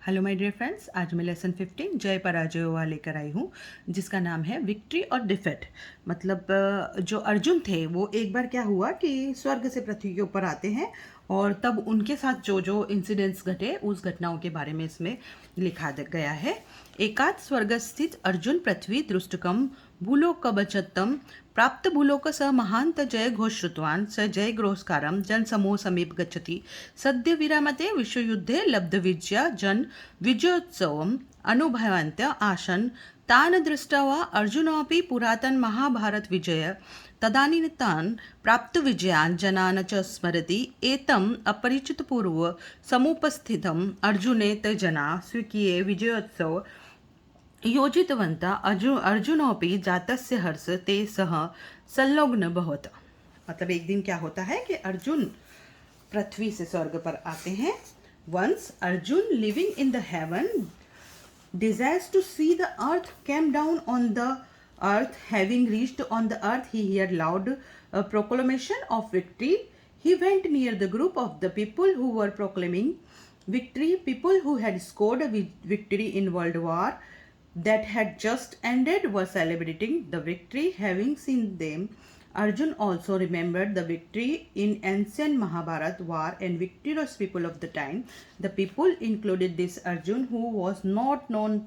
Hello my dear friends, आज मैं lesson 15 जय पराजयोवा लेकर आई हूँ, जिसका नाम है विक्ट्री और डिफेट। मतलब जो अर्जुन थे वो एक बार क्या हुआ कि स्वर्ग से पृथ्वी के ऊपर आते हैं और तब उनके साथ जो जो इंसिडेंट्स घटे उस घटनाओं के बारे में इसमें लिखा गया है। एकाद स्वर्गस्थित अर्जुन पृथ्वी दृष्टकम भूलोकवचत्तम प्राप्त भूलोक स महांत जय घोष श्रुतवान स जय ग्रोस्कारम जन समूह समीप गच्छति सद्य विरामते विश्वयुद्धे लब्ध विजया जन विजयोत्सवम अनुभवन्त्य आसन तान दृष्ट्वा अर्जुनोऽपि पुरातन महाभारत विजय तदानीतान् प्राप्त विजयान् जनान् च स्मरति एतम् अपरिचितपूर्व समुपस्थितम् अर्जुने ते जना स्वीकीये विजयोत्सव योजितवन्तः अर्जुनोऽपि जातस्य हर्ष ते सह संलग्न भवत। मतलब एक दिन क्या होता है कि अर्जुन पृथ्वी से स्वर्ग पर आते हैं। Once Arjun living in the heaven desires to see the earth came down on the earth. Having reached on the earth, he heard loud proclamation of victory. He went near the group of the people who were proclaiming victory, people who had scored a victory in world war that had just ended were celebrating the victory. Having seen them, Arjun also remembered the victory in ancient Mahabharat war and victorious people of the time. The people included this Arjun, who was not known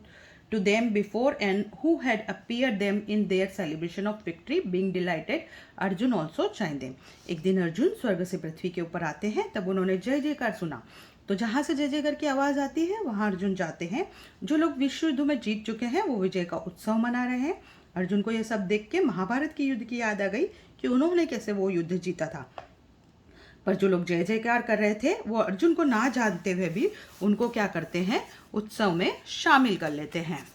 to them before and who had appeared them in their celebration of victory. Being delighted, Arjun also joined them. एक दिन अर्जुन स्वर्ग से पृथ्वी के ऊपर आते हैं, तब उन्होंने जय जयकार सुना। तो जहाँ से जय जयकार की आवाज़ आती है वहाँ अर्जुन जाते हैं। जो लोग विश्व युद्ध में जीत चुके हैं वो विजय का उत्सव मना रहे हैं। अर्जुन को यह सब देख के महाभारत की युद्ध की याद आ गई कि उन्होंने कैसे वो युद्ध जीता था। पर जो लोग जय जयकार कर रहे थे वो अर्जुन को ना जानते हुए भी उनको क्या करते हैं, उत्सव में शामिल कर लेते हैं।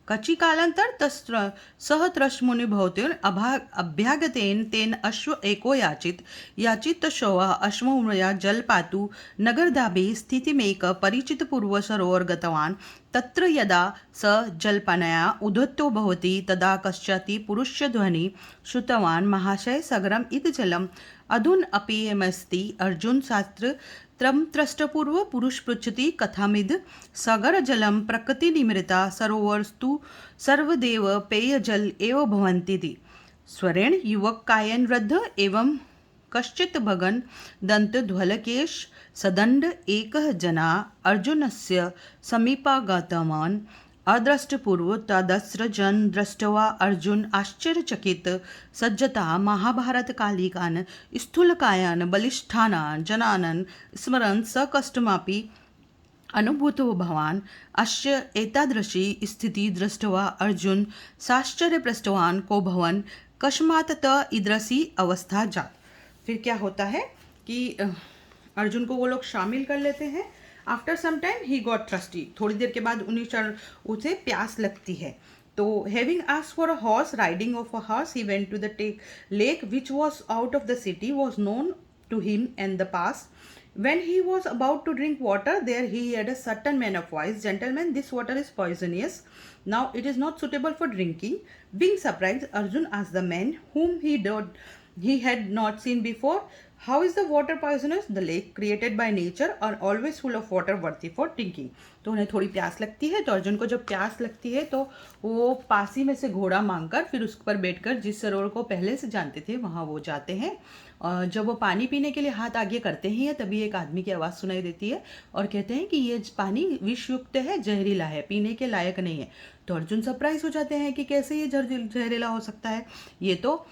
कचिकालांतर तस्त्र सह त्रश्मुनि भवतेन अभ्यागतेन तेन अश्व एको याचित शोवा अश्वमया जल पातु नगरदाभि स्थितिमेक परिचित पूर्व सरोवर गतवान् तत्र यदा स जलपानया उद्धतो भवति तदा कश्चाति पुरुषस्य ध्वनि श्रुतवान् महाशय सगरम इति जलम अधुन अपेयमस्ति अर्जुन शास्त्र त्रमत्रष्टपूर्व पुरुष पृच्छति कथामिद सागर जलम प्रकृति निमृता सरोवरस्तु सर्वदेव पेयजल एव भवन्ति। स्वरेण युवक कायन वृद्ध एवं कश्चित् भगन दंत ध्वलकेश सदंड एकः जना अर्जुनस्य समीपागतवान् अदृष्टपूर्व तदस्रजन दृष्ट्वा अर्जुन आश्चर्यचकित सज्जता महाभारतकालिकान् स्थूलकायान् बलिष्ठान् जनान् स्मरन् सकष्टमपि अनुभूतो भवान्। अस्य एतादृशी स्थिति दृष्ट्वा अर्जुन साश्चर्यपृष्टवान् को भवन् कस्मात् त ईदृशी अवस्था जात। फिर क्या होता है कि अर्जुन को वो लोग शामिल कर लेते हैं। After some time he got thirsty, थोड़ी देर के बाद उसे प्यास लगती है। तो having asked for a horse, riding of a horse, he went to the lake which was out of the city, was known to him and the past. When he was about to drink water, there he heard a certain man of voice, "Gentlemen, this water is poisonous. Now it is not suitable for drinking." Being surprised, Arjun asked the man, whom he had not seen before, "How is the water poisonous? The lake created by nature are always full of water worthy for drinking." तो उन्हें थोड़ी प्यास लगती है, तो अर्जुन को जब प्यास लगती है तो वो पासी में से घोड़ा मांगकर फिर उस पर बैठकर जिस सरोवर को पहले से जानते थे वहाँ वो जाते हैं। और जब वो पानी पीने के लिए हाथ आगे करते हैं तभी एक आदमी की आवाज़ सुनाई देती है और कहते हैं कि ये पानी विषयुक्त है, जहरीला है, पीने के लायक नहीं है। तो अर्जुन सरप्राइज हो जाते हैं कि कैसे ये जहरीला हो सकता है, ये तो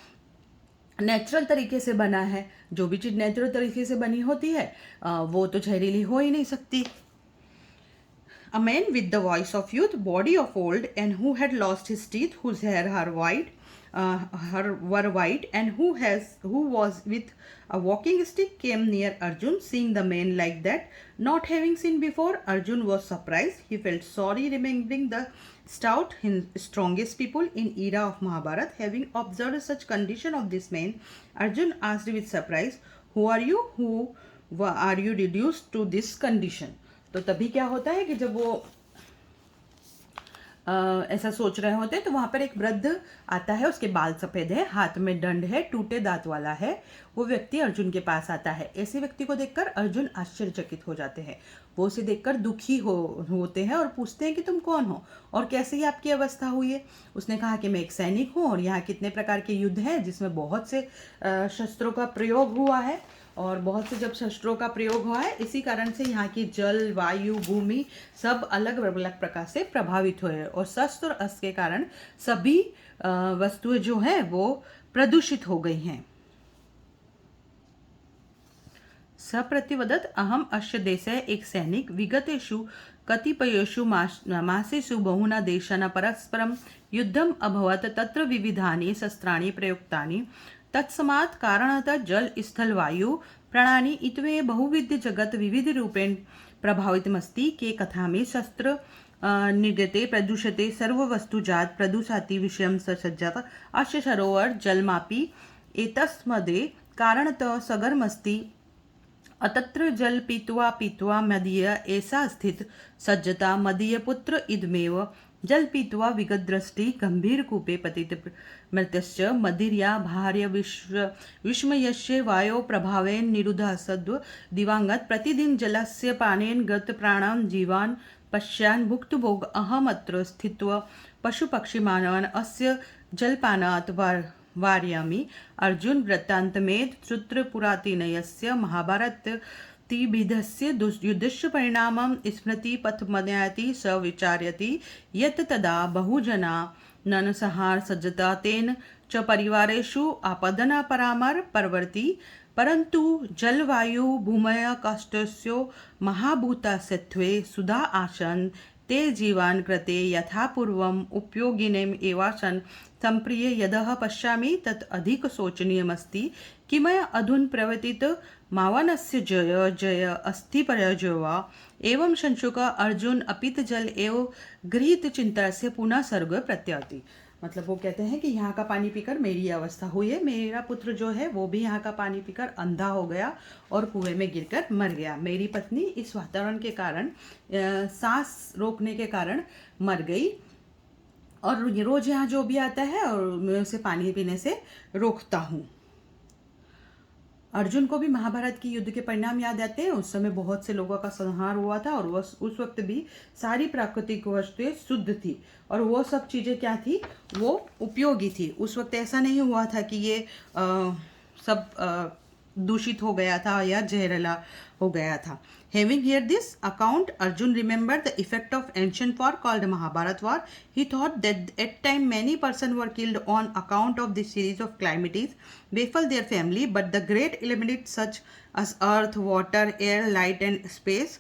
नेचुरल तरीके से बना है। जो भी चीज़ नेचुरल तरीके से बनी होती है वो तो जहरीली हो ही नहीं सकती। A man with the voice of youth, body of old, and who had lost his teeth, whose hair were white, and who was with a walking stick, came near Arjun. Seeing the man like that, not having seen before, Arjun was surprised. He felt sorry, remembering the strongest people in era of Mahabharat. Having observed such condition of this man, Arjun asked with surprise, "Who are you? Who are you reduced to this condition?" तो तभी क्या होता है कि जब वो ऐसा सोच रहे होते हैं, तो वहाँ पर एक वृद्ध आता है, उसके बाल सफ़ेद है, हाथ में दंड है, टूटे दांत वाला है। वो व्यक्ति अर्जुन के पास आता है। ऐसे व्यक्ति को देखकर अर्जुन आश्चर्यचकित हो जाते हैं। वो उसे देखकर दुखी होते हैं और पूछते हैं कि तुम कौन हो और कैसे ही आपकी अवस्था हुई है। उसने कहा कि मैं एक सैनिक हूँ और यहाँ कितने प्रकार के युद्ध हैं जिसमें बहुत से शस्त्रों का प्रयोग हुआ है, और बहुत से जब शस्त्रों का प्रयोग हुआ है इसी कारण से यहाँ की जल, वायु, भूमि सब अलग अलग प्रकार से प्रभावित हुए हैं, और शस्त्र और अस्त्र के कारण सभी वस्तुएं जो हैं वो प्रदूषित हो गई हैं। सप्रतिवदत् अहम अस्य देशे एक सैनिक विगतेषु कतिपयेषु मासेषु बहुना देशानां परस्परं युद्धम् अभवत्। तत्र विविधानि शस्त्राणि प्रयुक्तानि। तत्समात् कारणतः जल, स्थल, वायु प्राणानि इत्वे बहुविध जगत विविध रूपेण प्रभावितमस्ति। के कथा में शस्त्र निर्गते प्रदूषते सर्ववस्तुजात प्रदूषाति विषयं सज्जात अस्य सरोवर जलमापि एतस्मदे कारणतः सगरमस्ति। अतत्र जल पीत्वा पीत्वा मदीय ऐसा स्थित सज्जता मदीय पुत्र इदमेव जल पीत्वा विगतदृष्टि गंभीर कूपे पतित मृतश्च मदिर्या भार्य विस्मयस्य वायो प्रभावेन निरुद्ध सद्व दिवांगत प्रतिदिन जलस्य पानेन गत प्राणान् जीवान् पश्यान् भुक्तभोग अहमत्र स्थित्वा पशु पक्षी मानवान् अस्य जलपानात् वारयामि। अर्जुन वृत्तान्तमेत सूत्रपुरातिनयस्य महाभारत तिविधस्य युद्धस्य परिणामं स्मृति पथमनयति स विचार्यति यत् तदा बहुजना ननसहार सज्जता तेन च परिवारेषु आपदना परामर परवर्ती। परन्तु जलवायु भूमय काष्ठस्यो महाभूतास्यत्वे सुधा आसन् ते जीवान् कृते यथा पूर्वम् उपयोगिनेम् एवासन् सम्प्रिय यदह पश्यामि तत् अधिक शोचनीयमस्ति। किमय अधुन प्रवर्तित मावनस्य जय जय अस्ति पराजय वा। एवं संशुक अर्जुन अपित जल एव गृहीत चिंता से पुनः स्वर्ग प्रत्याति। मतलब वो कहते हैं कि यहाँ का पानी पीकर मेरी अवस्था हुई है, मेरा पुत्र जो है वो भी यहाँ का पानी पीकर अंधा हो गया और कुएं में गिरकर मर गया। मेरी पत्नी इस वातावरण के कारण सांस रोकने के कारण मर गई, और रोज यहाँ जो भी आता है और मैं उसे पानी पीने से रोकता हूँ। अर्जुन को भी महाभारत की युद्ध के परिणाम याद आते हैं। उस समय बहुत से लोगों का संहार हुआ था और उस वक्त भी सारी प्राकृतिक वस्तुएं शुद्ध थी, और वो सब चीज़ें क्या थी, वो उपयोगी थी। उस वक्त ऐसा नहीं हुआ था कि ये सब दूषित हो गया था या जहरीला हो गया था। Having heard this account, Arjun remembered the effect of ancient war called Mahabharat war. He thought that at time many persons were killed on account of this series of calamities befell their family, but the great eliminated such as earth, water, air, light and space.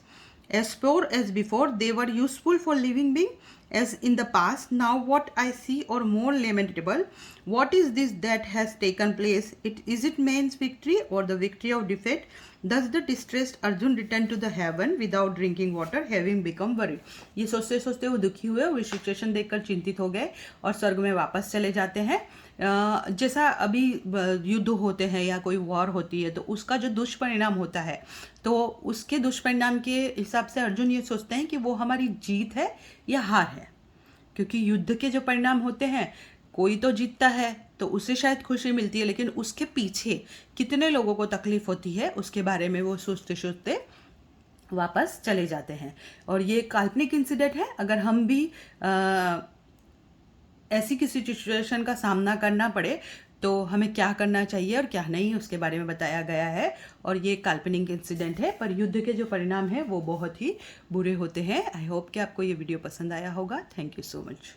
As pure as before, they were useful for living beings as in the past. Now what I see or more lamentable, what is this that has taken place? Is it man's victory or the victory of defeat? Thus the distressed Arjun returned to the heaven without drinking water, having become worried. ये सोचते सोचते वो दुखी हुए और situation देखकर चिंतित हो गए और स्वर्ग में वापस चले जाते हैं। जैसा अभी युद्ध होते हैं या कोई वॉर होती है तो उसका जो दुष्परिणाम होता है, तो उसके दुष्परिणाम के हिसाब से अर्जुन ये सोचते हैं कि वो हमारी जीत है या हार है। क्योंकि युद्ध के जो परिणाम होते हैं, कोई तो जीतता है तो उसे शायद खुशी मिलती है, लेकिन उसके पीछे कितने लोगों को तकलीफ होती है उसके बारे में वो सोचते सोचते वापस चले जाते हैं। और ये काल्पनिक इंसिडेंट है। अगर हम भी ऐसी किसी सिचुएशन का सामना करना पड़े तो हमें क्या करना चाहिए और क्या नहीं, उसके बारे में बताया गया है। और ये काल्पनिक इंसिडेंट है, पर युद्ध के जो परिणाम हैं वो बहुत ही बुरे होते हैं। आई होप कि आपको ये वीडियो पसंद आया होगा। Thank you so much.